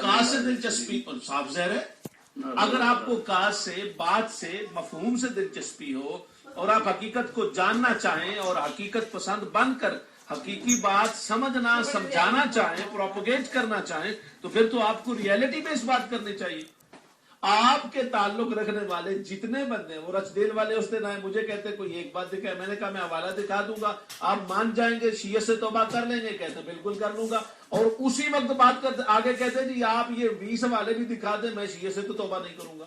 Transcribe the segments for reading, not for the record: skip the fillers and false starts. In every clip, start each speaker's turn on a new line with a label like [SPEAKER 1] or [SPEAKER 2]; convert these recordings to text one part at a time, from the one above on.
[SPEAKER 1] کاس سے دلچسپی صاف ظاہر ہے. اگر آپ کو کاس سے، بات سے، مفہوم سے دلچسپی ہو اور آپ حقیقت کو جاننا چاہیں اور حقیقت پسند بن کر حقیقی بات سمجھنا سمجھانا چاہیں، پروپوگیٹ کرنا چاہیں، تو پھر تو آپ کو ریئلٹی میں اس بات کرنی چاہیے. آپ کے تعلق رکھنے والے جتنے بندے ہیں وہ رچدیل والے اس دن آئے، مجھے کہتے کوئی ایک بات دکھائے، میں نے کہا میں حوالہ دکھا دوں گا، آپ مان جائیں گے، شیعہ سے توبہ کر لیں گے، کہتے بالکل کر لوں گا. اور اسی وقت بات کرتے آگے کہتے جی آپ یہ 20 حوالے بھی دکھا دیں، میں شیعہ سے تو توبہ نہیں کروں گا.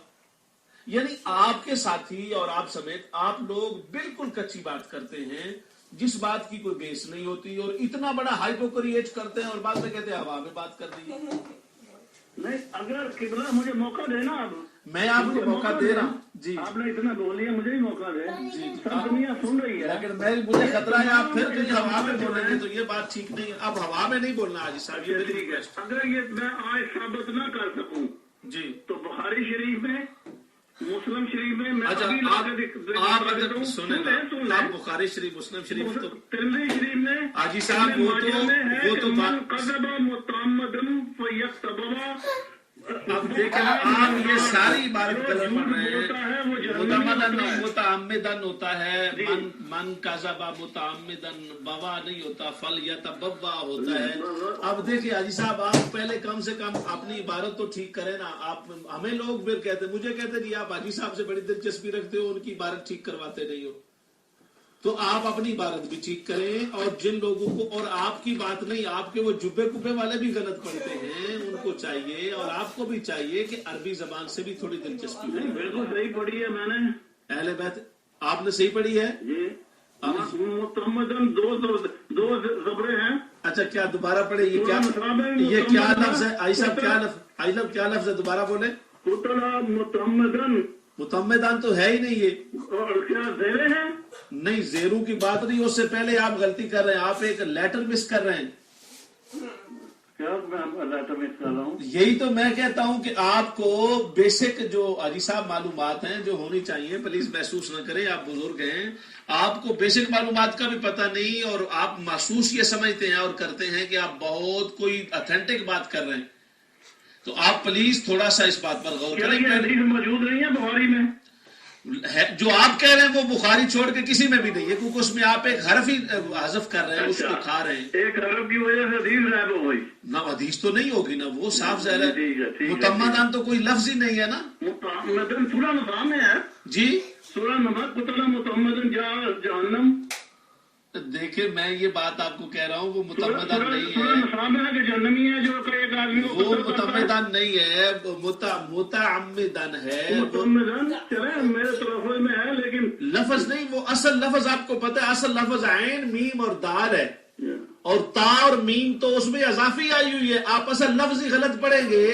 [SPEAKER 1] یعنی آپ کے ساتھی اور آپ سمیت آپ لوگ بالکل کچی بات کرتے ہیں جس بات کی کوئی بیس نہیں ہوتی، اور اتنا بڑا ہائپوکریٹ کرتے ہیں اور بعد میں کہتے ہیں ہوا میں بات کر دی.
[SPEAKER 2] نہیں، اگر قبلہ مجھے موقع دینا، اب
[SPEAKER 1] میں آپ کو موقع دے رہا ہوں. جی
[SPEAKER 2] آپ نے اتنا بول لیا، مجھے بھی موقع دے. سب دنیا سن رہی ہے،
[SPEAKER 1] لیکن مجھے خطرہ ہے آپ پھر کہیں ہوا میں بولیں گے تو یہ بات ٹھیک نہیں ہے. اب ہوا میں نہیں بولنا حاجی صاحب، یہ میری ریکویسٹ.
[SPEAKER 2] اگر یہ میں آج ثابت نہ کر سکوں
[SPEAKER 1] جی
[SPEAKER 2] تو بخاری شریف میں، مسلم شریف میں میں
[SPEAKER 1] اچھا
[SPEAKER 2] ابھی
[SPEAKER 1] آپ اگر سنیں نا، آپ بخاری شریف مسلم شریف تو
[SPEAKER 2] ترمذی شریف میں
[SPEAKER 1] حاجی صاحب وہ تو
[SPEAKER 2] من قذب متعمدا فیکتبوا.
[SPEAKER 1] اب دیکھیں آپ یہ ساری عبارت غلط پڑھ رہے ہیں. متعمدن ہوتا ہے، من کذب متعمدن، بوا نہیں ہوتا، فلیتبوا ہوتا ہے. اب دیکھیں حاجی صاحب آپ پہلے کم سے کم اپنی عبارت تو ٹھیک کریں نا. آپ ہمیں لوگ پھر کہتے، مجھے کہتے جی آپ حاجی صاحب سے بڑی دلچسپی رکھتے ہو، ان کی عبارت ٹھیک کرواتے نہیں ہو. تو آپ اپنی عبارت بھی ٹھیک کریں، اور جن لوگوں کو، اور آپ کی بات نہیں، آپ کے وہ جبے کبے والے بھی غلط پڑھتے ہیں، ان کو چاہیے اور آپ کو بھی چاہیے کہ عربی زبان سے بھی تھوڑی دلچسپی ہو.
[SPEAKER 2] بالکل صحیح پڑھی ہے میں نے.
[SPEAKER 1] اہل بیت آپ نے صحیح پڑھی ہے
[SPEAKER 2] جی. متعمدن دو زبریں ہیں.
[SPEAKER 1] اچھا کیا دوبارہ پڑھے؟ یہ کیا لفظ ہے آئی صاحب؟ کیا لفظ ہے؟ دوبارہ بولے.
[SPEAKER 2] قتل متعمدن.
[SPEAKER 1] متعمدان تو ہے ہی نہیں یہ.
[SPEAKER 2] اور کیا زیریں ہیں؟
[SPEAKER 1] نہیں، زیروں کی بات نہیں. اس سے پہلے آپ غلطی کر رہے ہیں، آپ ایک لیٹر مس کر رہے ہیں.
[SPEAKER 2] کیا میں لیٹر مس کر رہا ہوں؟
[SPEAKER 1] یہی تو میں کہتا ہوں کہ آپ کو بیسک جو حاجی صاحب معلومات ہیں جو ہونی چاہیے، پلیز محسوس نہ کریں، آپ بزرگ ہیں، آپ کو بیسک معلومات کا بھی پتہ نہیں، اور آپ محسوس یہ سمجھتے ہیں اور کرتے ہیں کہ آپ بہت کوئی اتھینٹک بات کر رہے ہیں. تو آپ پلیز تھوڑا سا اس بات پر غور کریں.
[SPEAKER 2] یہ حدیث موجود نہیں ہے بخاری میں؟
[SPEAKER 1] جو آپ کہہ رہے ہیں وہ بخاری چھوڑ کے کسی میں بھی نہیں ہے، کیونکہ اس میں آپ ایک حرف ہی حذف کر رہے ہیں، اس کو کھا رہے ہیں.
[SPEAKER 2] ایک حرف کی وجہ سے حدیث غائب ہو گئی.
[SPEAKER 1] نہ حدیث تو نہیں ہوگی نا، وہ صاف ظاہر ہے. متعمدان تو کوئی لفظ ہی نہیں ہے نا.
[SPEAKER 2] متعمدن سورہ نساء میں ہے.
[SPEAKER 1] جی
[SPEAKER 2] سورہ نساء قتل متعمدن جہنم.
[SPEAKER 1] دیکھیں میں یہ بات آپ کو کہہ رہا ہوں، وہ متعمدان نہیں
[SPEAKER 2] سورہ
[SPEAKER 1] ہے،
[SPEAKER 2] نساء میں ہے کہ جہنمی ہے جو ایک آدمی کو
[SPEAKER 1] وہ متعمدان نہیں ہے، متعمدان ہے.
[SPEAKER 2] متعمدن چلے میرے تلفظ میں ہے لیکن
[SPEAKER 1] لفظ نہیں، وہ اصل لفظ آپ کو پتہ ہے، اصل لفظ عین میم اور دال ہے، اور تا اور میم تو اس میں اضافی آئی ہوئی ہے. آپ اصل لفظ ہی غلط پڑھیں گے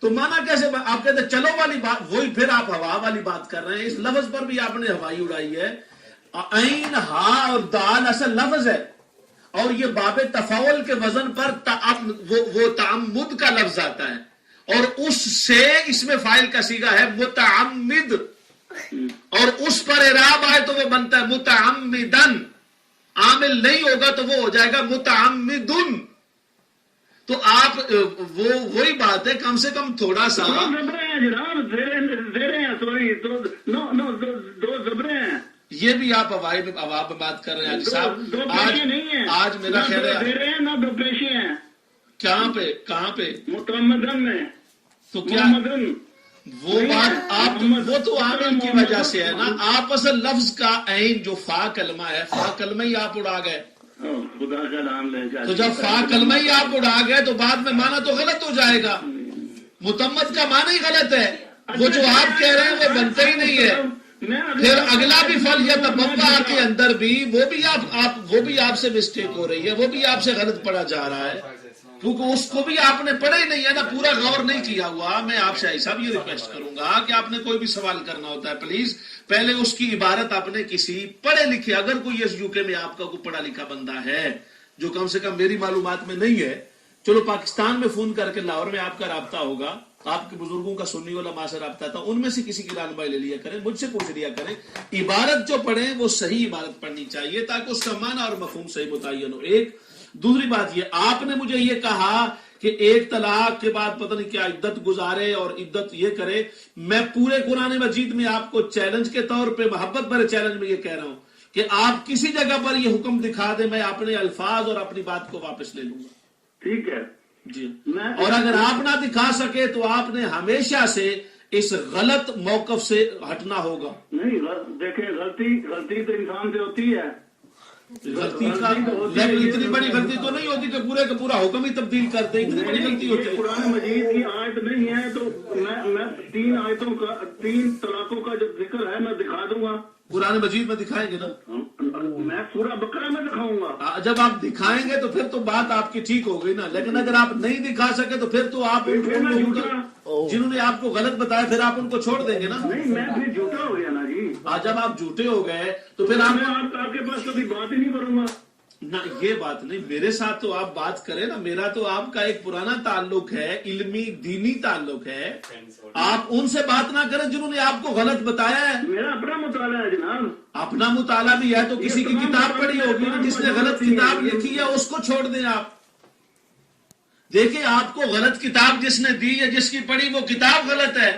[SPEAKER 1] تو مانا کیسے؟ آپ کہتے چلو والی بات، وہی پھر آپ ہوا والی بات کر رہے ہیں. اس لفظ پر بھی آپ نے ہوائی اڑائی ہے. عین ہا اور دال اصل لفظ ہے، اور یہ باب تفاول کے وزن پر وہ تعمد کا لفظ آتا ہے، اور اس سے اس میں فاعل کا صیغہ ہے متعمد، اور اس پر اعراب آئے تو وہ بنتا ہے متعمدن. عامل نہیں ہوگا تو وہ ہو جائے گا متعمدن. تو آپ وہی بات ہے، کم سے کم تھوڑا سا
[SPEAKER 2] جناب زیریں ہیں، سوری دو زبریں ہیں.
[SPEAKER 1] یہ بھی آپ عوام میں بات کر رہے ہیں حاجی صاحب. آج میرا خیال ہے
[SPEAKER 2] زیریں ہیں نہ دو پیشے ہیں.
[SPEAKER 1] کہاں پہ؟
[SPEAKER 2] متعمدن میں.
[SPEAKER 1] تو کیا وہ بات آپ، وہ تو عامل کی وجہ سے ہے نا. آپ اصل لفظ کا عین جو فا کلمہ ہے، فا کلمہ ہی آپ اڑا گئے.
[SPEAKER 2] خدا کا نام لے جائے
[SPEAKER 1] تو جب فا کلمہ ہی آپ اڑا گئے تو بعد میں معنی تو غلط ہو جائے گا. متعمد کا معنی ہی غلط ہے، وہ جو آپ کہہ رہے ہیں وہ بنتا ہی نہیں ہے. پھر اگلا بھی فل یا تبوا کے اندر بھی وہ بھی آپ سے مسٹیک ہو رہی ہے، وہ بھی آپ سے غلط پڑھا جا رہا ہے، کیونکہ اس کو بھی آپ نے پڑھا ہی نہیں ہے نا، پورا غور نہیں کیا ہوا. میں آپ سے صاحب یہ ریکویسٹ کروں گا کہ آپ نے کوئی بھی سوال کرنا ہوتا ہے پلیز پہلے اس کی عبارت آپ نے کسی پڑھے لکھے، اگر کوئی اس UK میں آپ کا کوئی پڑھا لکھا بندہ ہے جو کم سے کم میری معلومات میں نہیں ہے، چلو پاکستان میں فون کر کے لاہور میں آپ کا رابطہ ہوگا، آپ کے بزرگوں کا سنی علماء سے رابطہ تھا، ان میں سے کسی کی رہنمائی لے لیا کریں، مجھ سے پوچھ لیا کریں. عبارت جو پڑھیں وہ صحیح عبارت پڑھنی چاہیے تاکہ اس کا معنی اور مفہوم صحیح متعین ہو. ایک دوسری بات یہ، آپ نے مجھے یہ کہا کہ ایک طلاق کے بعد پتہ نہیں کیا عدت گزارے اور عدت یہ کرے. میں پورے قرآن مجید میں آپ کو چیلنج کے طور پہ، محبت بھرے چیلنج میں یہ کہہ رہا ہوں کہ آپ کسی جگہ پر یہ حکم دکھا دیں، میں اپنے الفاظ اور اپنی بات کو واپس لے لوں گا.
[SPEAKER 2] ٹھیک ہے
[SPEAKER 1] جی. اور اگر آپ نہ دکھا سکے تو آپ نے ہمیشہ سے اس غلط موقف سے ہٹنا ہوگا.
[SPEAKER 2] نہیں دیکھیں، غلطی تو انسان سے ہوتی ہے.
[SPEAKER 1] غلطی کا لیکن اتنی بڑی غلطی تو نہیں ہوتی کہ پورے کا پورا حکم ہی تبدیل کر دیں. اتنی بڑی غلطی ہوتی ہے.
[SPEAKER 2] قرآن مجید کی آیت نہیں ہے تو میں 3 آیتوں کا 3 طلاقوں کا جو ذکر ہے میں دکھا دوں گا.
[SPEAKER 1] قرآن مجید میں دکھائیں گے نا؟
[SPEAKER 2] میں سورہ بقرہ میں دکھاؤں گا. جب
[SPEAKER 1] آپ دکھائیں گے تو پھر تو بات آپ کی ٹھیک ہو گئی نا. لیکن اگر آپ نہیں دکھا سکے تو پھر تو آپ جنہوں نے آپ کو غلط بتایا پھر آپ ان کو چھوڑ دیں گے نا.
[SPEAKER 2] نہیں، میں پھر جھوٹا ہو گیا نا جی.
[SPEAKER 1] جب آپ جھوٹے ہو گئے تو پھر
[SPEAKER 2] آپ کے پاس کبھی بات ہی نہیں کروں گا.
[SPEAKER 1] نہ یہ بات نہیں، میرے ساتھ تو آپ بات کریں نا. میرا تو آپ کا ایک پرانا تعلق ہے، علمی دینی تعلق ہے. آپ ان سے بات نہ کریں جنہوں نے آپ کو غلط بتایا ہے.
[SPEAKER 2] میرا اپنا مطالعہ ہے جناب.
[SPEAKER 1] اپنا مطالعہ بھی ہے تو کسی کی کتاب پڑھی ہوگی، جس نے غلط کتاب لکھی ہے اس کو چھوڑ دیں آپ. دیکھیں، آپ کو غلط کتاب جس نے دی ہے، جس کی پڑھی وہ کتاب غلط ہے،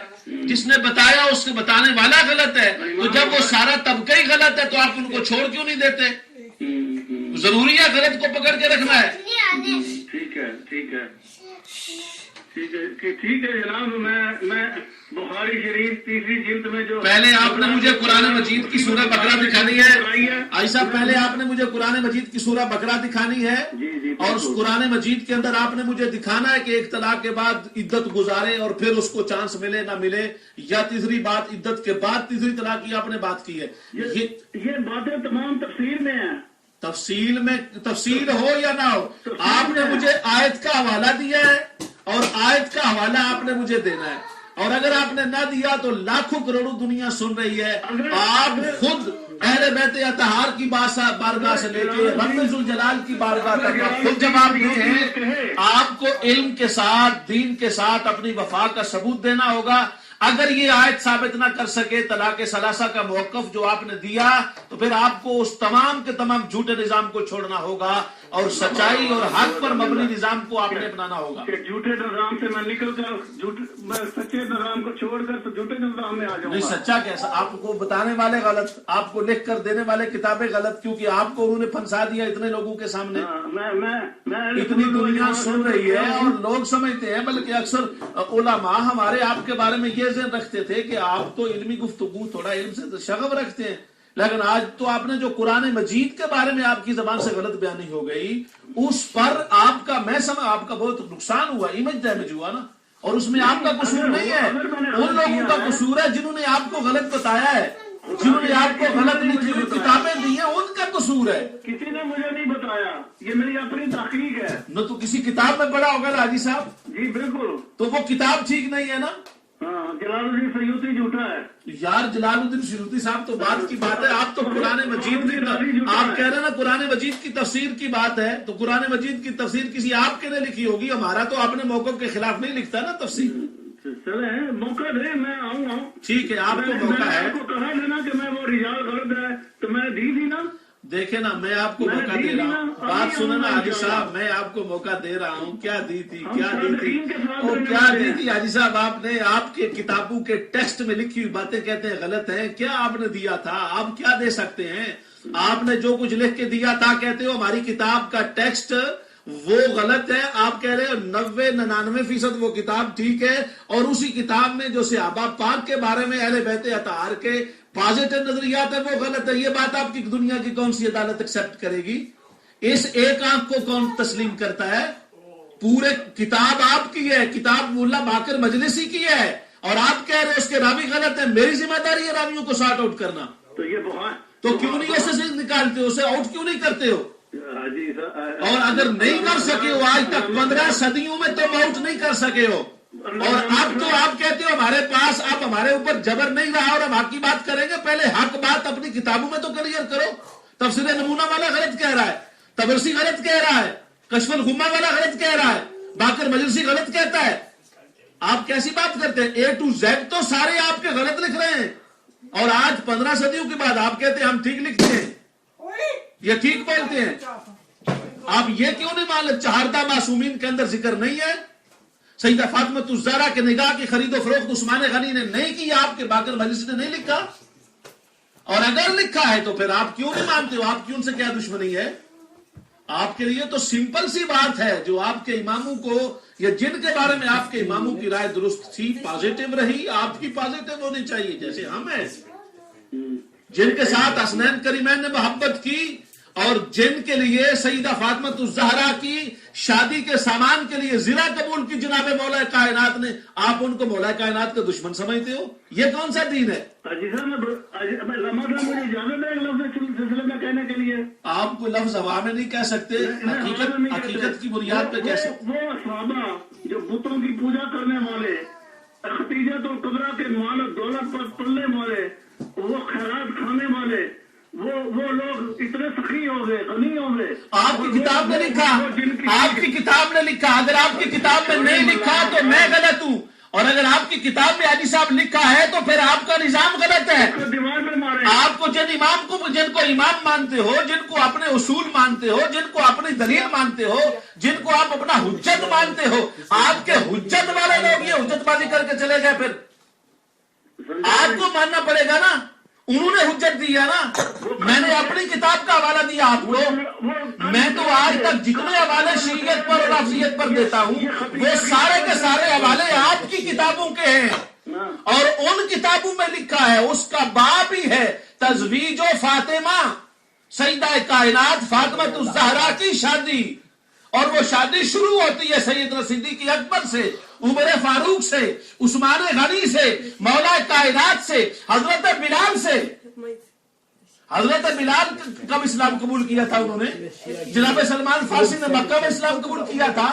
[SPEAKER 1] جس نے بتایا اس کے بتانے والا غلط ہے. تو جب وہ سارا طبقہ ہی غلط ہے تو آپ ان کو چھوڑ کیوں نہیں دیتے؟ ضروری ہے غلط کو پکڑ کے رکھنا ہے.
[SPEAKER 2] ٹھیک ہے ٹھیک ہے ٹھیک ہے جناب. میں بخاری شریف 3 جلد میں جو
[SPEAKER 1] پہلے آپ نے مجھے قرآن مجید کی سورہ بقرہ دکھانی ہے. ایسا پہلے آپ نے مجھے قرآن مجید کی سورہ بقرہ دکھانی ہے. اور اس قرآن مجید کے اندر آپ نے مجھے دکھانا ہے کہ ایک طلاق کے بعد عدت گزارے اور پھر اس کو چانس ملے نہ ملے، یا تیسری بات عدت کے بعد تیسری طلاق کی آپ نے بات کی ہے.
[SPEAKER 2] یہ باتیں تمام تفسیر میں ہیں.
[SPEAKER 1] تفصیل ہو یا نہ ہو، آپ نے مجھے آیت کا حوالہ دیا ہے اور آیت کا حوالہ آپ نے مجھے دینا ہے. اور اگر آپ نے نہ دیا تو لاکھوں کروڑوں دنیا سن رہی ہے. آپ خود اہل بیت اطہار کی بارگاہ سے لے کے رب ذوالجلال کی بارگاہ تک آپ خود جواب دیتے ہیں. آپ کو علم کے ساتھ، دین کے ساتھ اپنی وفا کا ثبوت دینا ہوگا. اگر یہ آیت ثابت نہ کر سکے طلاق ثلاثہ کا موقف جو آپ نے دیا، تو پھر آپ کو اس تمام کے تمام جھوٹے نظام کو چھوڑنا ہوگا اور سچائی اور حق پر مبنی نظام کو آپ نے اپنانا ہوگا.
[SPEAKER 2] کہ جھوٹے نظام سے میں نکل کر سچے نظام کو چھوڑ کر تو جھوٹے نظام میں آ جاؤں گا.
[SPEAKER 1] نہیں، سچا کیسا؟ آپ کو بتانے والے غلط، آپ کو لکھ کر دینے والے کتابیں غلط، کیونکہ آپ کو انہوں نے پھنسا دیا اتنے لوگوں کے سامنے. اتنی دنیا سن رہی ہے اور لوگ سمجھتے ہیں، بلکہ اکثر علماء ہمارے آپ کے بارے میں یہ ذہن رکھتے تھے کہ آپ تو علمی گفتگو تھوڑا علم سے شغف رکھتے ہیں. لیکن آج تو آپ نے جو قرآن مجید کے بارے میں آپ کی زبان سے غلط بیانی ہو گئی، اس پر آپ کا آپ کا بہت نقصان ہوا، امیج ڈیمیج ہوا نا. اور اس میں آپ کا قصور نہیں ہے، ان لوگوں کا قصور ہے جنہوں نے آپ کو غلط بتایا ہے، جنہوں نے آپ کو غلط لکھی ہوئی کتابیں دی ہیں، ان کا قصور ہے.
[SPEAKER 2] کسی نے مجھے نہیں بتایا، یہ میری اپنی تحقیق ہے.
[SPEAKER 1] نہ تو کسی کتاب میں پڑھا ہوگا حاجی صاحب.
[SPEAKER 2] جی بالکل.
[SPEAKER 1] تو وہ کتاب ٹھیک نہیں ہے نا.
[SPEAKER 2] جلال الدین سیوطی جھوٹا ہے
[SPEAKER 1] یار. جلال الدین سیوطی صاحب تو بات کی بات ہے. آپ تو قرآن مجید کی آپ کہہ رہے ہیں نا قرآن مجید کی تفسیر کی بات ہے، تو قرآن مجید کی تفسیر کسی آپ کے نے لکھی ہوگی. ہمارا تو اپنے موقف کے خلاف نہیں لکھتا نا تفسیر.
[SPEAKER 2] چلے موقع دے، میں آؤں گا.
[SPEAKER 1] ٹھیک ہے، آپ کو موقع ہے.
[SPEAKER 2] آپ کو کہا تھا نا کہ میں وہ رجال غلط ہے تو میں دی تھی نا.
[SPEAKER 1] دیکھیں نا، میں آپ کو موقع دے رہا ہوں. بات سنیں نا حاجی صاحب، میں آپ کو موقع دے رہا ہوں. کیا دی تھی حاجی صاحب؟ آپ نے آپ کے کتابوں کے ٹیکسٹ میں لکھی ہوئی باتیں کہتے ہیں غلط ہیں. کیا آپ نے دیا تھا؟ آپ کیا دے سکتے ہیں؟ آپ نے جو کچھ لکھ کے دیا تھا کہتے ہو ہماری کتاب کا ٹیکسٹ وہ غلط ہے. آپ کہہ رہے ہو 99% وہ کتاب ٹھیک ہے، اور اسی کتاب میں جو صحابہ پاک کے بارے میں اہل بیت اطہار کے پازیٹو نظریات ہے وہ غلط ہے. یہ بات آپ کی دنیا کی کون سی عدالت ایکسپٹ کرے گی؟ اس ایک آنکھ کو کون تسلیم کرتا ہے؟ پورے کتاب آپ کی ہے، کتاب مولا باقر مجلسی کی ہے، اور آپ کہہ رہے اس کے راوی غلط ہے. میری ذمہ داری ہے راویوں کو سارٹ آؤٹ کرنا.
[SPEAKER 2] تو یہ
[SPEAKER 1] تو کیوں نہیں ایسے سے نکالتے ہو، اسے آؤٹ کیوں نہیں کرتے ہو؟ اور اگر نہیں کر سکے ہو آج تک 15 صدیوں میں تم آؤٹ نہیں کر سکے ہو، اور اب تو آپ کہتے ہو ہمارے پاس اب ہمارے اوپر جبر نہیں رہا اور ہم حق کی بات کریں گے. پہلے حق بات اپنی کتابوں میں تو کلیئر کرو. تفسیر نمونہ والا غلط کہہ رہا ہے، تبرسی غلط کہہ رہا ہے، کشف الغمہ والا غلط کہہ رہا ہے، باقر مجلسی غلط کہتا ہے. آپ کیسی بات کرتے ہیں؟ A to Z تو سارے آپ کے غلط لکھ رہے ہیں، اور آج 15 صدیوں کے بعد آپ کہتے ہیں ہم ٹھیک لکھتے ہیں، یہ ٹھیک بولتے ہیں. آپ یہ کیوں نہیں مان لے 14 معصومین کے اندر ذکر نہیں ہے؟ سیدہ فاطمہ الزہرا کے نگاہ کی خرید و فروخت عثمان غنی نے نہیں کی، آپ کے باقر مجلس نے نہیں لکھا؟ اور اگر لکھا ہے تو پھر آپ کیوں نہیں مانتے ہو؟ آپ کی ان سے کیا دشمنی ہے؟ آپ کے لیے تو سمپل سی بات ہے، جو آپ کے اماموں کو یا جن کے بارے میں آپ کے اماموں کی رائے درست تھی، پازیٹو رہی، آپ کی پازیٹو ہونی چاہیے جیسے ہم ہیں، جن کے ساتھ حسنین کریمین نے محبت کی اور جن کے لیے سیدہ فاطمہ الزہرا کی شادی کے سامان کے لیے زنا قبول کی جناب مولا کائنات نے، آپ ان کو مولا کائنات کا دشمن سمجھتے ہو؟ یہ کون سا دین ہے؟
[SPEAKER 2] مجھے اجازت ہے سلسلے میں کہنے کے لیے؟
[SPEAKER 1] آپ کو لفظ ہوا میں نہیں کہہ سکتے، حقیقت کی بنیاد پہ کہہ سکتے۔
[SPEAKER 2] وہ صحابہ جو بتوں کی پوجا کرنے والے، ختیجہ اور کبرا کے مال و دولت پر پلنے والے، وہ خیرات کھانے والے، وہ لوگ اتنے سخی ہو گئے، غنی ہو گئے۔
[SPEAKER 1] آپ کی کتاب میں لکھا، آپ کی کتاب نے لکھا، اگر آپ کی کتاب میں نہیں لکھا تو میں غلط ہوں، اور اگر آپ کی کتاب میں حاجی صاحب لکھا ہے تو پھر آپ کا نظام غلط ہے۔ آپ کو جن کو امام مانتے ہو، جن کو اپنے اصول مانتے ہو، جن کو اپنی دلیل مانتے ہو، جن کو آپ اپنا حجت مانتے ہو، آپ کے حجت والے لوگ یہ حجت بازی کر کے چلے گئے، پھر آپ کو ماننا پڑے گا نا، انہوں نے حجت دیا نا۔ میں نے اپنی کتاب کا حوالہ دیا آپ کو، میں تو آج تک جتنے حوالے شیعیت پر اور افضلیت پر دیتا ہوں وہ سارے کے سارے حوالے آپ کی کتابوں کے ہیں، اور ان کتابوں میں لکھا ہے، اس کا باب ہی ہے تزویج و فاطمہ، سیدہ کائنات فاطمہ الزہرا کی شادی، اور وہ شادی شروع ہوتی ہے سیدنا صدیق اکبر سے، عمر فاروق سے، عثمان غنی سے، مولا کائنات سے، حضرت بلال سے۔ حضرت بلال کب اسلام قبول کیا تھا انہوں نے؟ جناب سلمان فارسی نے مکہ میں اسلام قبول کیا تھا،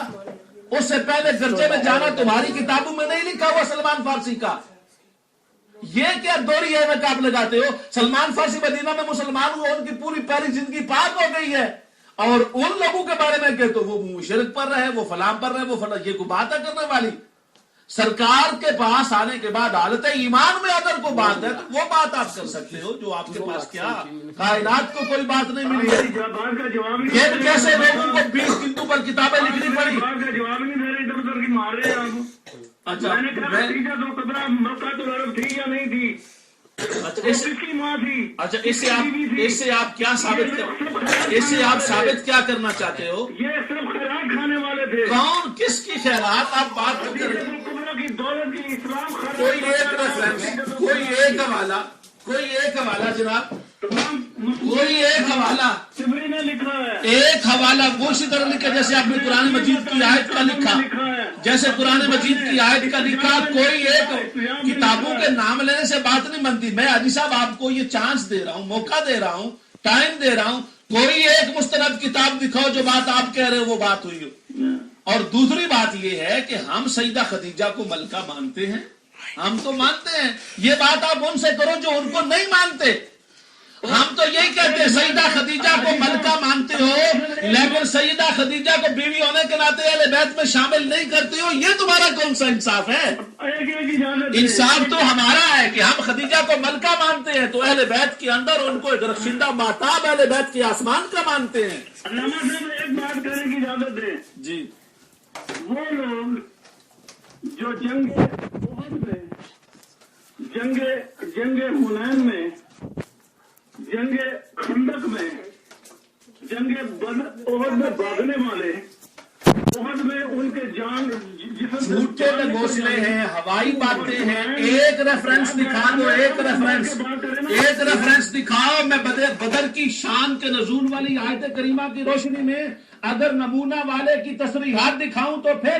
[SPEAKER 1] اس سے پہلے گرجے میں جانا تمہاری کتابوں میں نہیں لکھا ہوا سلمان فارسی کا۔ یہ کیا دوری ہے میں آپ لگاتے ہو؟ سلمان فارسی مدینہ میں مسلمان ہوا، ان کی پوری پہلی زندگی پاک ہو گئی ہے، اور ان لوگوں کے بارے میں کہتے وہ شرک پر رہے، وہ فلاں پر رہے، وہ فلاں، یہ کوئی بات ہے کرنے والی؟ سرکار کے پاس آنے کے بعد حالت ایمان میں اگر کوئی بات ہے تو وہ بات آپ کر سکتے ہو، جو آپ کے پاس کیا کائنات کو کوئی بات نہیں ملی ہے۔ یہ کیسے لوگوں کو 20 بندوں پر کتابیں لکھنی پڑی؟
[SPEAKER 2] جواب نہیں دے رہے، ادھر ادھر کی مار رہے ہیں آپ۔
[SPEAKER 1] اچھا
[SPEAKER 2] میں نے کہا ختیجہ تو کبرا مکہ تو عرب تھی یا نہیں تھی؟
[SPEAKER 1] اس
[SPEAKER 2] کی ماں تھی۔
[SPEAKER 1] اچھا، اس سے آپ کیا ثابت کیا کرنا چاہتے ہو؟
[SPEAKER 2] یہ صرف خیرات کھانے والے تھے۔
[SPEAKER 1] کون؟ کس کی خیرات آپ بات کر رہے ہیں؟
[SPEAKER 2] کی دولت کی اسلام
[SPEAKER 1] کوئی ایک ریفرنس، کوئی ایک حوالہ جناب، کوئی ایک حوالہ،
[SPEAKER 2] سبری نے لکھا ہے
[SPEAKER 1] ایک حوالہ وہ اسی طرح لکھا جیسے آپ نے قرآن مجید کی آیت کا لکھا، جیسے قرآن مجید کی آیت کا لکھا۔ کوئی ایک کتابوں کے نام لینے سے بات نہیں بنتی۔ میں حاجی صاحب آپ کو یہ چانس دے رہا ہوں، موقع دے رہا ہوں، ٹائم دے رہا ہوں، کوئی ایک مستند کتاب دکھاؤ جو بات آپ کہہ رہے ہو وہ بات ہوئی ہو۔ اور دوسری بات یہ ہے کہ ہم سیدہ خدیجہ کو ملکہ مانتے ہیں، ہم تو مانتے ہیں، یہ بات آپ ان سے کرو جو ان کو نہیں مانتے۔ ہم تو یہی کہتے ہیں سیدہ خدیجہ کو ملکہ مانتے ہو، لیکن سیدہ خدیجہ کو بیوی ہونے کے ناطے اہل بیت میں شامل نہیں کرتے ہو، یہ تمہارا کون سا انصاف ہے؟ انصاف تو ہمارا ہے کہ ہم خدیجہ کو ملکہ مانتے ہیں تو اہل بیت کے اندر ان کو درخشندہ ماتاب اہل بیت کے آسمان کا مانتے ہیں۔
[SPEAKER 2] علامہ صاحب ایک بات کرنے کی اجازت دیں
[SPEAKER 1] جی۔
[SPEAKER 2] وہ لوگ جو جنگ احد میں، جنگ حنین میں، جنگ خندق میں، جنگ احد میں بھاگنے والے، احد میں ان کے جان
[SPEAKER 1] جھوٹے میں گھوسلے ہیں، ہوائی باتیں ہیں۔ ایک ریفرنس دکھا دو، ایک ریفرنس دکھاؤ۔ میں بدر کی شان کے نزول والی آیت کریمہ کی روشنی میں اگر نمونہ والے کی تصریحات دکھاؤں تو پھر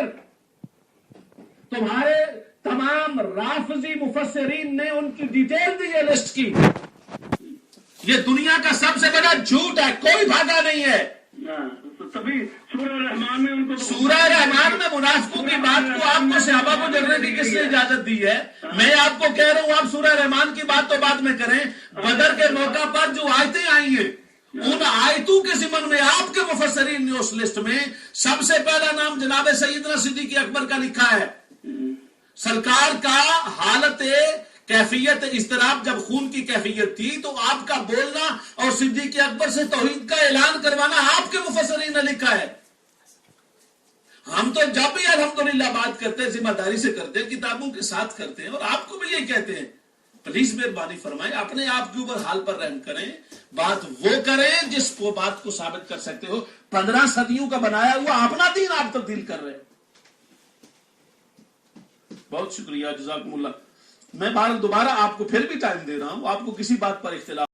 [SPEAKER 1] تمہارے تمام رافضی مفسرین نے ان کی ڈیٹیل دی ہے لسٹ کی۔ یہ دنیا کا سب سے بڑا جھوٹ ہے، کوئی بھاگا نہیں ہے۔
[SPEAKER 2] تبھی
[SPEAKER 1] سورہ رحمان میں منافقوں کی بات کو آپ کو صحابہ کو جلنے کی کس نے اجازت دی ہے؟ میں آپ کو کہہ رہا ہوں آپ سورہ رحمان کی بات تو بعد میں کریں۔ بدر کے موقع پر جو آیتیں آئی ہیں ان آیتوں کے ضمن میں آپ کے مفسرین نے اس لسٹ میں سب سے پہلا نام جناب سیدنا صدیق اکبر کا لکھا ہے۔ سرکار کا حالت کیفیت اضطراب جب خون کی کیفیت تھی تو آپ کا بولنا اور صدیق اکبر سے توحید کا اعلان کروانا آپ کے مفسرین نے لکھا ہے. ہم تو جب بھی الحمدللہ بات کرتے ہیں ذمہ داری سے کرتے ہیں, کتابوں کے ساتھ کرتے ہیں, اور آپ کو بھی یہ کہتے ہیں پلیز مہربانی فرمائیں اپنے آپ کے اوپر حال پر رحم کریں, بات وہ کریں جس کو بات کو ثابت کر سکتے ہو. 15 صدیوں کا بنایا ہوا اپنا دین آپ تبدیل کر رہے ہیں. بہت شکریہ, جزاکم اللہ. میں دوبارہ آپ کو پھر بھی ٹائم دے رہا ہوں, آپ کو کسی بات پر اختلاف